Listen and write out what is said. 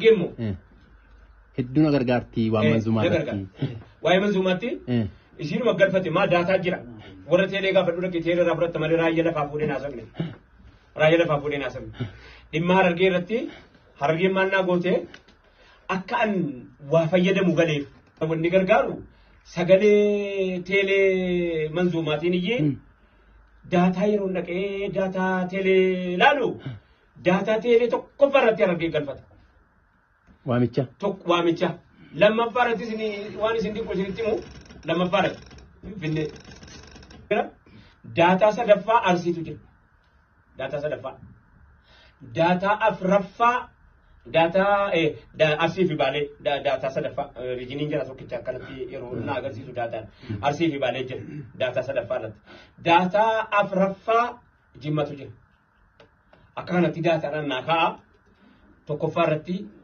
Gemo. Hedduna gargaartii waan manzumaatti. Waa'ee manzumaatti. Isiin maggalfate maa daataa jira. Warra teelee gaafa dura teelee irraa fudhatta malee raayyaa lafaa fuudhee naasofne. Raayyaa lafaa fuudhee naasofne. Dhimma harargee irratti harargeen maannaa gootee akka an waa fayyadamu galeef. Wanni gargaaru sagalee teelee manzumaatiin iyyee daataa yeroo dhaqee daataa teelee laalu daataa teelee tokkoffaa irratti harargee galfata. Waamicha. Tokko waamicha. Lammaffaa irratti waan isin dhiqu isinitti himu lammaffaa irratti finne. Daataa sadaffaa arsiitu jira. Daataa sadaffaa. Daataa afuraffaa daataa arsii fi baalee daataa sadaffaa riijiniin jira tokkicha akkanatti yeroo na agarsiisu daataan arsii fi baalee jira daataa sadaffaa irratti. Daataa afuraffaa jimmatu jira. Akka kanatti daataadhaan naa ka'a tokkoffaa irratti